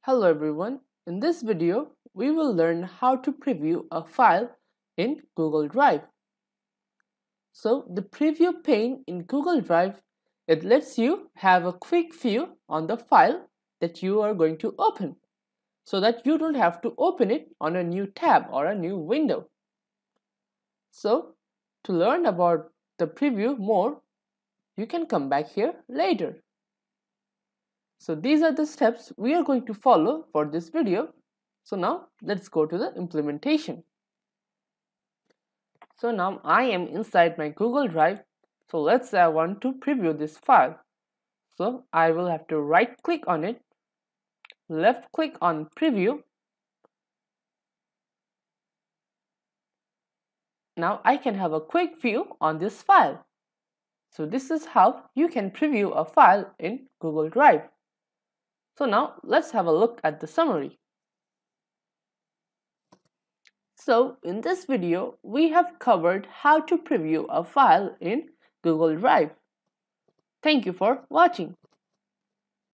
Hello everyone, in this video we will learn how to preview a file in Google Drive. So the preview pane in Google Drive, it lets you have a quick view on the file that you are going to open so that you don't have to open it on a new tab or a new window. So to learn about the preview more, you can come back here later. So these are the steps we are going to follow for this video. So now let's go to the implementation. So now I am inside my Google Drive. So let's say I want to preview this file. So I will have to right click on it, left click on preview. Now I can have a quick view on this file. So this is how you can preview a file in Google Drive. So now let's have a look at the summary. So in this video, we have covered how to preview a file in Google Drive. Thank you for watching.